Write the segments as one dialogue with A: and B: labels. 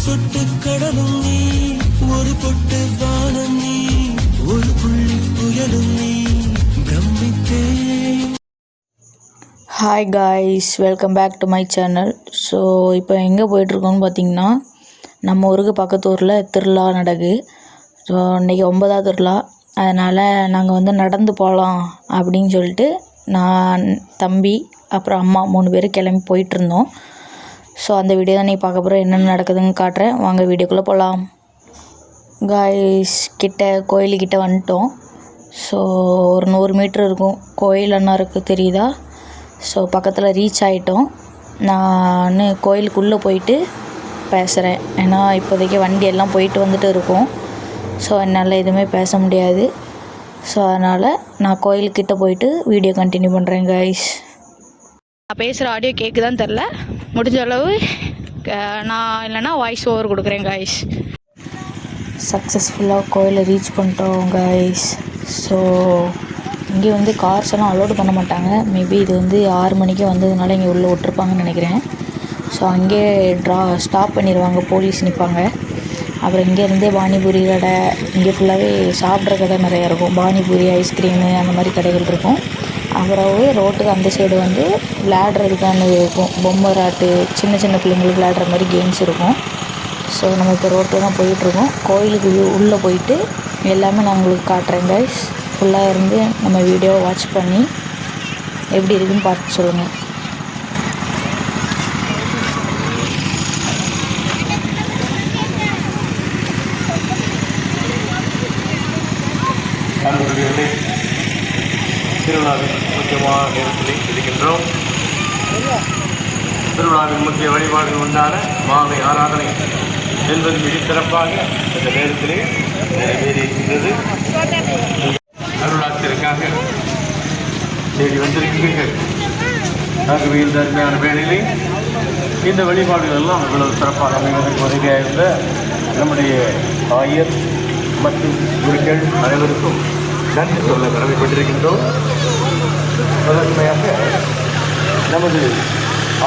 A: சொட்டு கடலும் நீ, ஒரு பொட்டு வானம் நீ, ஒரு புள்ளி புயலும் நீ, பிரமித்தே.
B: Hi guys, welcome back to my channel. So இப்போ எங்கே போயிட்டுருக்கோன்னு பார்த்தீங்கன்னா, நம்ம ஊருக்கு பக்கத்து ஊரில் திருவிழா நடக்குது. ஸோ இன்றைக்கி 9வது திருவிழா. அதனால் நாங்கள் நடந்து போகலாம் அப்படின்னு சொல்லிட்டு நான், தம்பி, அப்புறம் அம்மா 3 பேர் கிளம்பி போயிட்டுருந்தோம். ஸோ அந்த வீடியோ தான் நீ பார்க்க போகிறோம். என்னென்ன நடக்குதுன்னு காட்டுறேன், வாங்க வீடியோக்குள்ளே போகலாம். காய்ஸ், கோயிலுக்கிட்ட வந்துட்டோம். ஸோ ஒரு 100 மீட்ரு இருக்கும், கோயில் என்ன இருக்குது தெரியுதா? ஸோ பக்கத்தில் ரீச் ஆகிட்டோம். நான் கோயிலுக்குள்ளே போயிட்டு பேசுகிறேன், ஏன்னா இப்போதைக்கு வண்டி எல்லாம் போயிட்டு வந்துட்டு இருக்கோம். ஸோ என்னால் எதுவுமே பேச முடியாது. ஸோ அதனால் நான் கோயிலுக்கிட்ட போயிட்டு வீடியோ கண்டினியூ பண்ணுறேன் காய்ஸ். நான் பேசுகிற ஆடியோ கேட்குதான்னு தெரில, முடிஞ்ச அளவு நான் இல்லைனா வாய்ஸ் ஓவர் கொடுக்குறேன் காய்ஸ். சக்ஸஸ்ஃபுல்லாக கோயிலை ரீச் பண்ணிட்டோம் காய்ஸ். ஸோ இங்கே கார்ஸ் எல்லாம் அலோடு பண்ண மாட்டாங்க. மேபி இது 6 மணிக்கு வந்ததுனால இங்கே உள்ளே விட்டுருப்பாங்கன்னு நினைக்கிறேன். ஸோ அங்கேயே ஸ்டாப் பண்ணிடுவாங்க, போலீஸ் நிற்பாங்க. அப்புறம் இங்கேருந்தே பானிபூரி கடை, இங்கே ஃபுல்லாகவே சாப்பிட்ற கடை நிறையா இருக்கும். பானிபூரி, ஐஸ்கிரீமு, அந்த மாதிரி கடைகள் இருக்கும். அப்புறம் ரோட்டுக்கு அந்த சைடு விளையாடுறதுக்கான இருக்கும், பொம்மை ராட்டு, சின்ன சின்ன பிள்ளைங்களுக்கு விளையாடுற மாதிரி கேம்ஸ் இருக்கும். ஸோ நம்ம இப்போ ரோட்டில் தான் போயிட்டுருக்கோம். கோயிலுக்கு உள்ளே போயிட்டு எல்லாமே நான் உங்களுக்கு காட்டுறேன் கைஸ். ஃபுல்லாக இருந்து நம்ம வீடியோவை வாட்ச் பண்ணி எப்படி இருக்குதுன்னு பார்த்து சொல்லுங்கள்.
C: திருவிழாவின் முக்கியமான நேரத்தில் இருக்கின்றோம். திருவிழாவின் முக்கிய வழிபாடுகள் உண்டான மாலை ஆராதனை என்பது மிக சிறப்பாக இந்த நேரத்திலே நிறைவேறியிருக்கின்றது. அருளாட்சிற்காக தேடி வந்திருக்கிறீர்கள். ஆகவே இந்த அருமையான வேளையிலே இந்த வழிபாடுகள் எல்லாம் இவ்வளவு சிறப்பாக அமைவதற்கு உதவியாக இருந்த நம்முடைய ஆயர் மற்றும் குருக்கள் அனைவருக்கும் நன்றி சொல்ல கடமைப்பட்டிருக்கின்றோம். முதன்மையாக நமது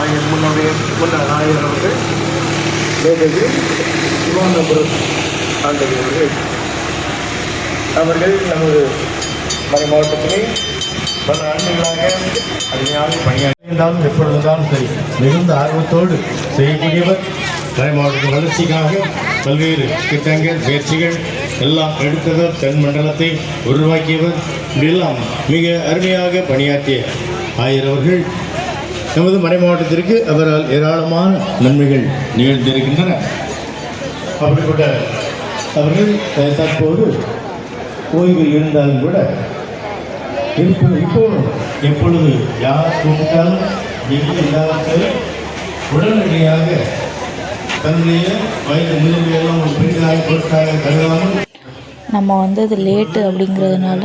C: ஆயர் முன்னாள் ஆயர் அவர்கள் மேதகு சிவானபுரம் ஆண்டவர் அவர்கள் நமது மறை மாவட்டத்திலே பல ஆண்டுகளாக அருமையாக பணியாற்றியிருந்தாலும் எப்பொழுதுதான் சரி மிகுந்த ஆர்வத்தோடு செய்யக்கூடியவர். மறை மாவட்டத்தின் வளர்ச்சிக்காக பல்வேறு திட்டங்கள், முயற்சிகள் எல்லாம் எடுத்தவர், தென் மண்டலத்தை உருவாக்கியவர். இப்படியெல்லாம் மிக அருமையாக பணியாற்றிய ஆயர் அவர்கள் நமது மறை மாவட்டத்திற்கு அவரால் ஏராளமான நன்மைகள் நிகழ்ந்திருக்கின்றன. அப்படிப்பட்ட அவர்கள் தற்போது ஓய்வில் இருந்தாலும் கூட இப்போது எப்பொழுது யார் கூப்பிட்டாலும் எங்கே இருந்தாலும் சரி உடனடியாக தன்னுடைய வயது முதிர்வையெல்லாம் ஒரு பெரிதாக பொருட்டாக கருதாமல்.
B: நம்ம அது லேட்டு அப்படிங்கிறதுனால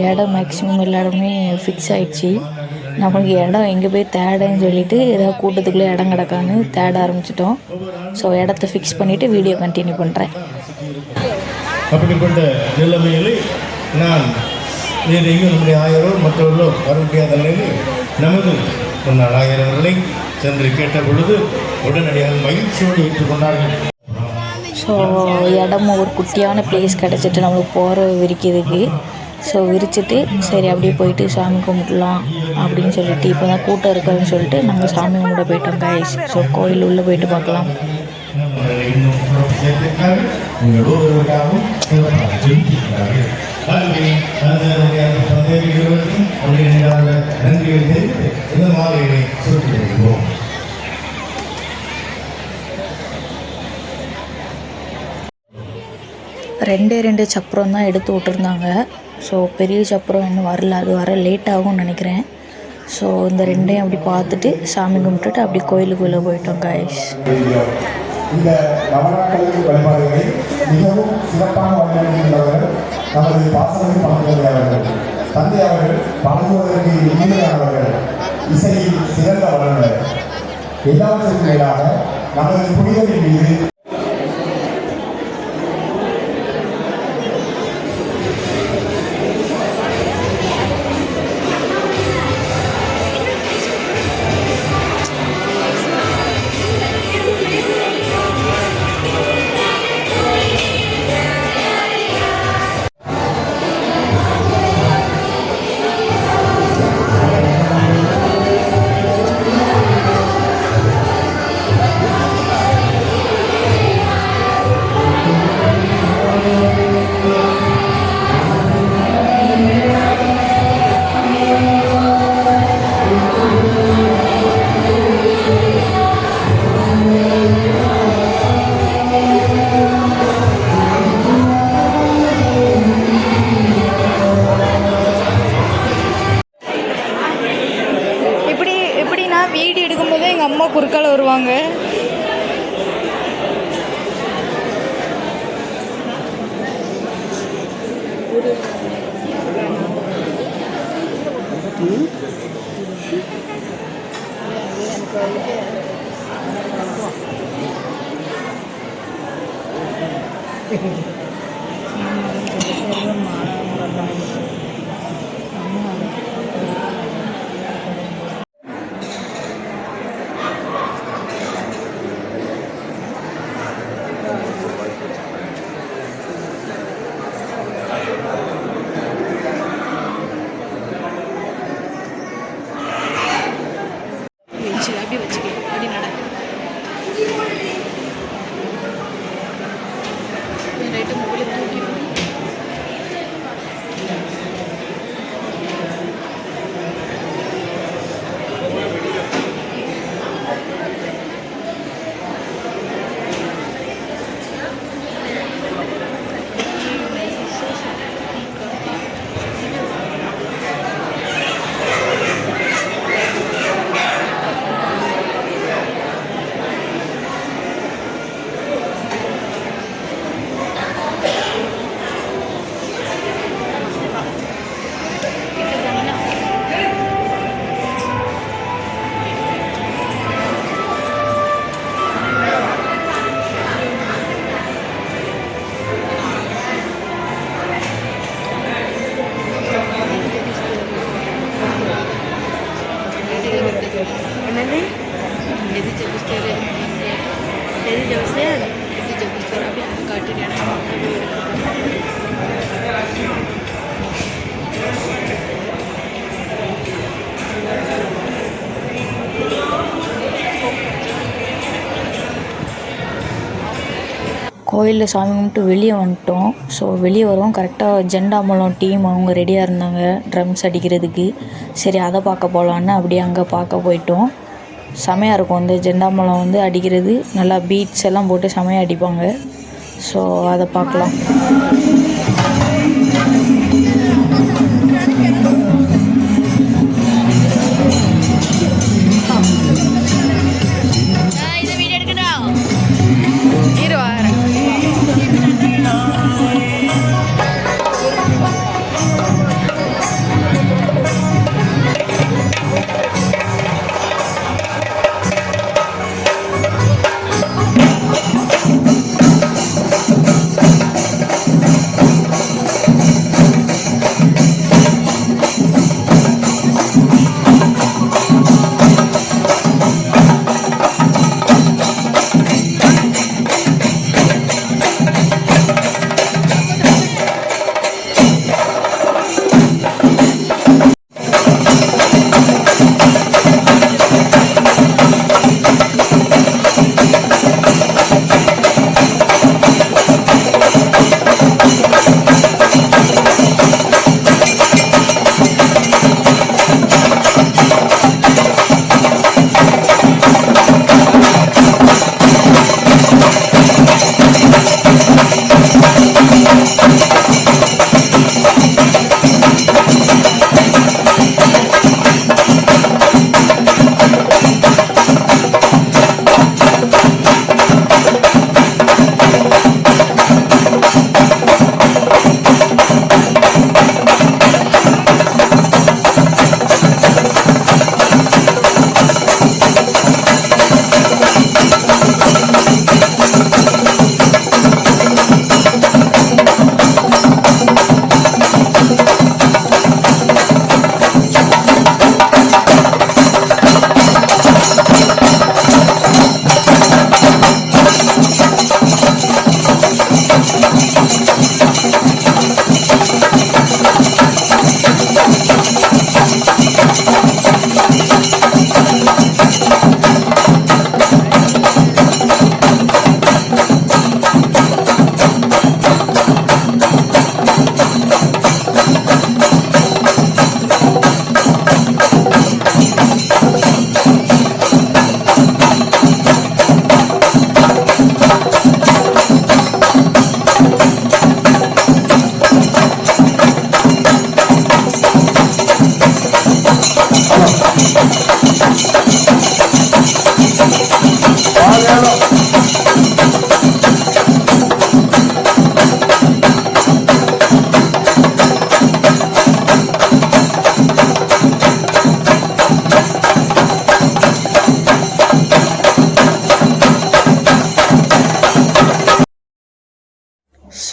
B: இடம் மேக்ஸிமம் எல்லா இடமே ஃபிக்ஸ் ஆகிடுச்சி. நம்மளுக்கு இடம் எங்கே போய் தேடன்னு சொல்லிவிட்டு ஏதாவது கூட்டத்துக்குள்ளே இடம் கிடக்கான்னு தேட ஆரம்பிச்சிட்டோம். ஸோ இடத்த ஃபிக்ஸ் பண்ணிவிட்டு வீடியோ கண்டினியூ பண்ணுறேன்.
C: அப்படிப்பட்ட நிலைமையில் நான் வேறு எங்கேயும் நம்முடைய ஆயரோ மற்றவர்களோ வர முடியாத நிலையில் நமது முன்னாள் ஆயரவர்களை சென்று கேட்ட பொழுது உடனடியாக மகிழ்ச்சியோடு ஏற்றுக்கொண்டார்கள்.
B: ஸோ இடமும் ஒரு குட்டியான பிளேஸ் கிடச்சிட்டு நம்மளுக்கு போகிற விரிக்கிறதுக்கு. ஸோ விரிச்சிட்டு சரி அப்படியே போயிட்டு சாமி கும்பிடலாம் அப்படின்னு சொல்லிட்டு, இப்போ தான் கூட்டம் இருக்காதுன்னு சொல்லிட்டு நாங்கள் சாமி கும்பிட போயிட்டோம் கைஸ். ஸோ கோயில் உள்ளே போயிட்டு பார்க்கலாம். ரெண்டு சப்பரம் தான் எடுத்து விட்டுருந்தாங்க. ஸோ பெரிய சப்பரம் இன்னும் வரல, அது வர லேட் ஆகும்னு நினைக்கிறேன். ஸோ இந்த ரெண்டையும் அப்படி பார்த்துட்டு சாமி கும்பிட்டுட்டு அப்படி கோயிலுக்குள்ளே போயிட்டோம் கைஸ்.
D: இந்த நவராத்திரி வழிபாடுகளை மிகவும் சிறப்பான வழிபாடுகள் நமது பாசனை பங்குதாரர்கள் தந்தை அவர்கள் பழகுவதற்கு இனிமையானவர்கள், இசையில் சிறந்த வளர்ந்தவர். எல்லாவற்றிற்கும் மேலாக நமது புனிதரின் மீது
B: வருவாங்க. அப்படியே வச்சுக்க அப்படி நட ரைட்டு மொபைலை தூக்கி என்னது எது ஜெபிஸ்டர் எது ஜெபிஸ்டர் எது ஜெபிஸ்டர் அப்படி அந்த காட்டு கோயிலில் சாமி கும்பிட்டு வெளியே வந்துட்டோம். ஸோ வெளியே வரவும் கரெக்டாக ஜெண்டாமலம் டீம் அவங்க ரெடியாக இருந்தாங்க ட்ரம்ஸ் அடிக்கிறதுக்கு. சரி அதை பார்க்க போகலான்னு அப்படியே அங்கே பார்க்க போயிட்டோம். செமையாக இருக்கும் இந்த ஜெண்டாமலம் வந்து அடிக்கிறது. நல்லா பீட்ஸ் எல்லாம் போட்டு செமையாக அடிப்பாங்க. ஸோ அதை பார்க்கலாம்.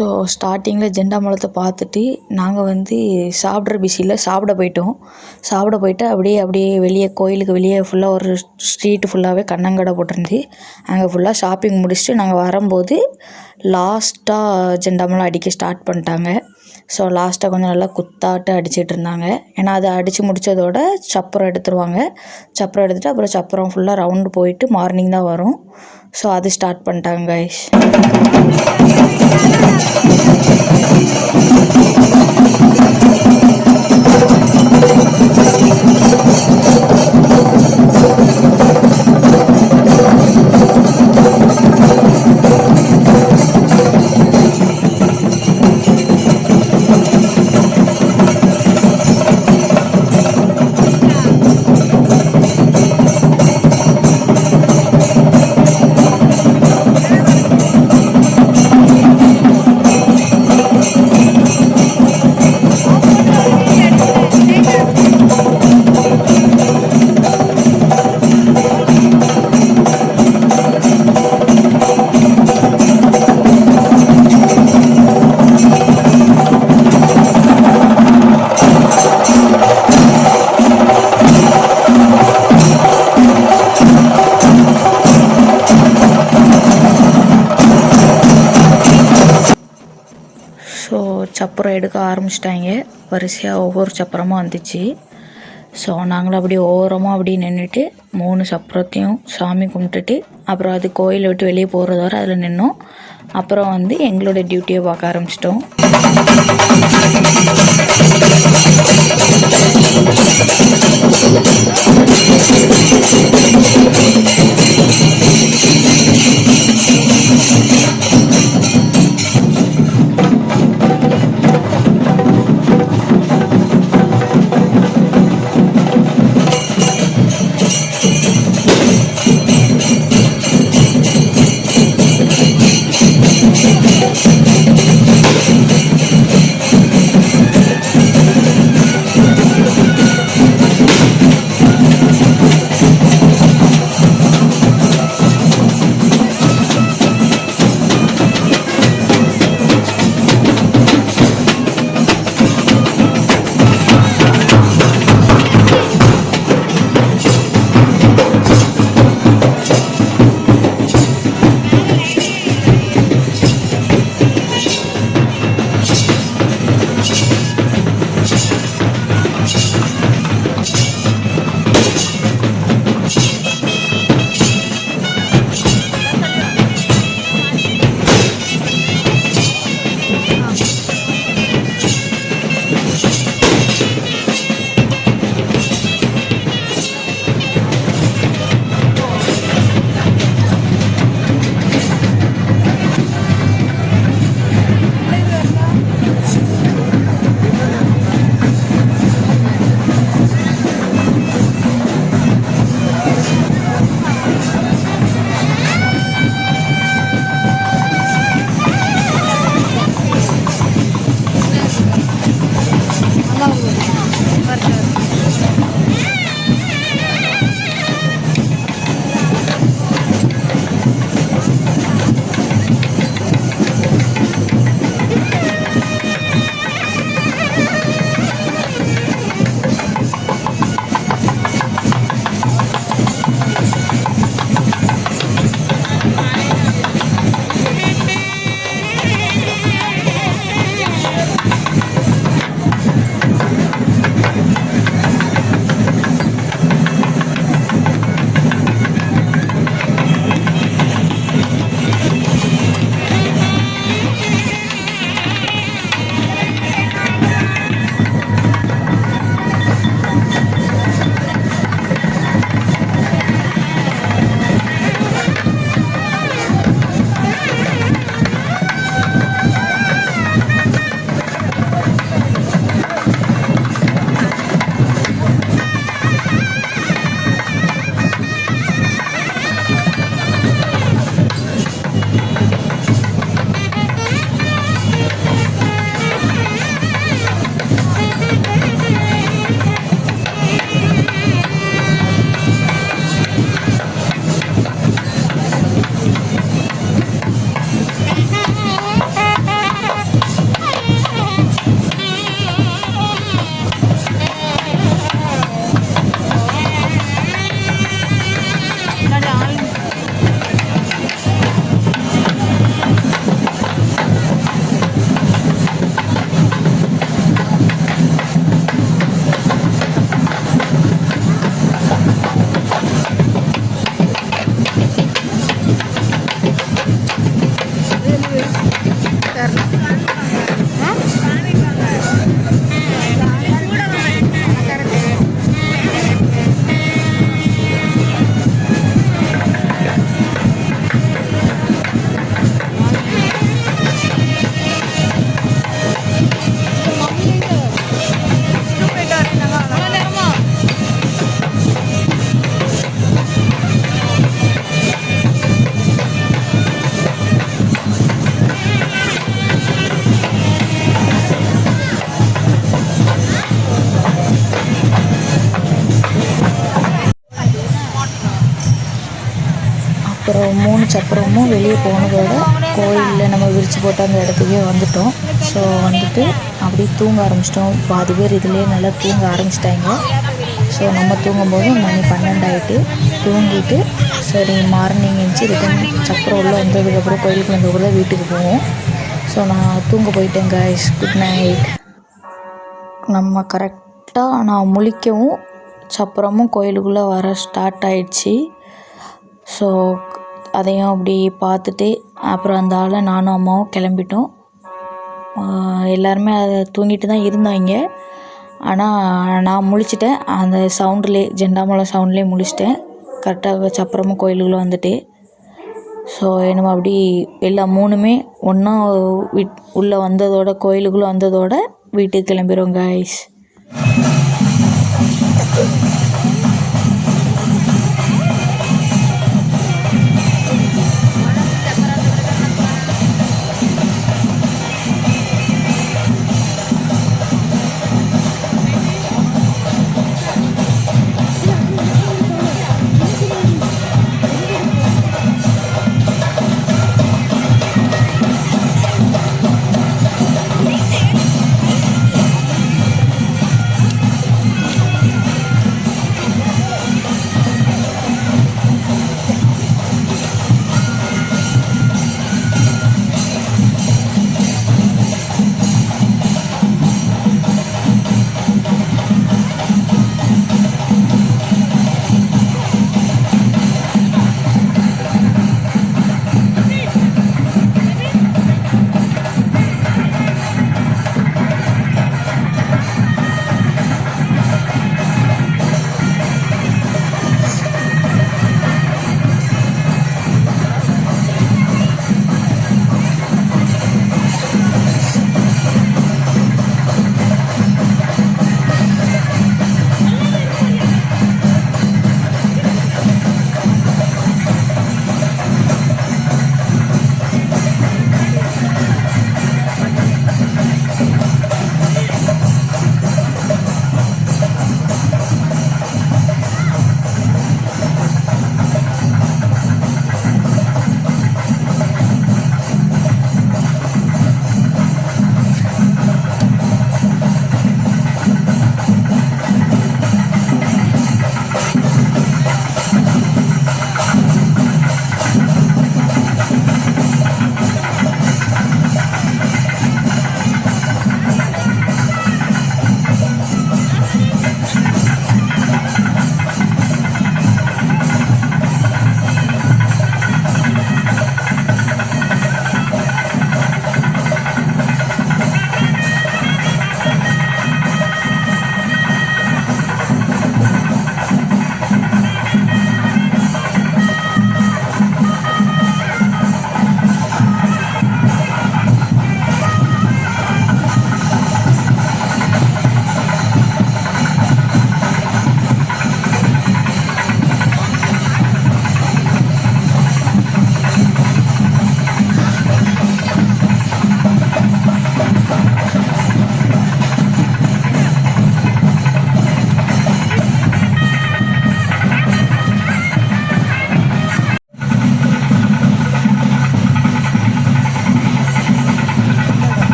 B: ஸோ ஸ்டார்டிங்கில் ஜெண்டாமலத்தை பார்த்துட்டு நாங்கள் வந்து சாப்பிட்ற பிஸியில் சாப்பிட போயிட்டு அப்படியே வெளியே கோயிலுக்கு வெளியே ஃபுல்லாக ஒரு ஸ்ட்ரீட்டு ஃபுல்லாகவே கண்ணங்கடை போட்டிருந்து அங்கே ஃபுல்லாக ஷாப்பிங் முடிச்சுட்டு நாங்கள் வரும்போது லாஸ்ட்டாக ஜெண்டாமலம் அடிக்க ஸ்டார்ட் பண்ணிட்டாங்க. ஸோ லாஸ்ட்டாக கொஞ்சம் நல்லா குத்தாட்டு அடிச்சிட்டு இருந்தாங்க. ஏன்னா அதை அடித்து முடித்ததோட சப்பரம் எடுத்துருவாங்க. சப்பரம் எடுத்துகிட்டு அப்புறம் சப்பரம் ஃபுல்லாக ரவுண்டு போயிட்டு மார்னிங் தான் வரும். ஸோ அது ஸ்டார்ட் பண்ணிட்டாங்க கைஸ். ஸோ சப்பரம் எடுக்க ஆரம்பிச்சிட்டாங்க. வரிசையாக ஒவ்வொரு சப்பரமாக வந்துச்சு. ஸோ நாங்களும் அப்படியே ஓரமாக அப்படியே நின்றுட்டு 3 சப்பரத்தையும் சாமி கும்பிட்டுட்டு அப்புறம் அது கோயிலை விட்டு வெளியே போகிறது வரை அதில் நின்னோம். அப்புறம் வந்து எங்களோட டியூட்டியை பார்க்க ஆரம்பிச்சிட்டோம். அப்புறம் 3 சப்பரமும் வெளியே போனதோட கோயிலில் நம்ம விரித்து போட்ட அந்த இடத்துக்கே வந்துட்டோம். ஸோ வந்துட்டு அப்படியே தூங்க ஆரம்பிச்சிட்டோம். பாதி பேர் இதிலே நல்லா தூங்க ஆரம்பிச்சிட்டாங்க. ஸோ நம்ம தூங்கும்போது மணி 12 ஆகிட்டு தூங்கிட்டு சரி மார்னிங் எழுந்துச்சி ரிட்டன் சப்பரம் உள்ளே வந்ததுக்கப்புறம் கோயிலுக்கு வந்ததுக்குள்ள வீட்டுக்கு போவோம். ஸோ நான் தூங்க போயிட்டேன் கைஸ். Good night. நம்ம கரெக்டாக நான் முழிக்கவும் சப்பரமும் கோயிலுக்குள்ளே வர ஸ்டார்ட் ஆயிடுச்சு. ஸோ அதையும் அப்படி பார்த்துட்டு அப்புறம் அந்த ஆளை நானும் அம்மாவும் கிளம்பிட்டோம். எல்லாருமே அதை தூங்கிட்டு தான் இருந்தாங்க. ஆனால் நான் முழிச்சிட்டேன். அந்த சவுண்டுலே ஜெண்டாமலம் சவுண்ட்லேயே முழிச்சிட்டேன். கரெக்டாக சப்பரமும் கோயிலுக்குள்ளே வந்துட்டு ஸோ என்னமோ அப்படி எல்லா 3மே ஒன்றா உள்ளே வந்ததோட கோயிலுக்குள்ளே வந்ததோட வீட்டுக்கு கிளம்பிடுவோம் கைஸ்.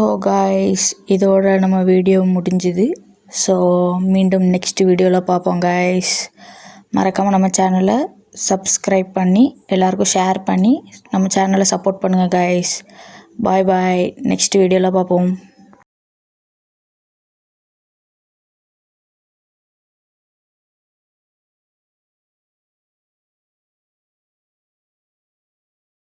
B: ஸோ காய்ஸ் இதோட நம்ம வீடியோ முடிஞ்சுது. ஸோ மீண்டும் நெக்ஸ்ட் வீடியோவில் பார்ப்போம் காய்ஸ். மறக்காமல் நம்ம சேனலை சப்ஸ்கிரைப் பண்ணி எல்லாருக்கும் ஷேர் பண்ணி நம்ம சேனலை சப்போர்ட் பண்ணுங்கள் காய்ஸ். பாய் பாய். நெக்ஸ்ட் வீடியோவில் பார்ப்போம்.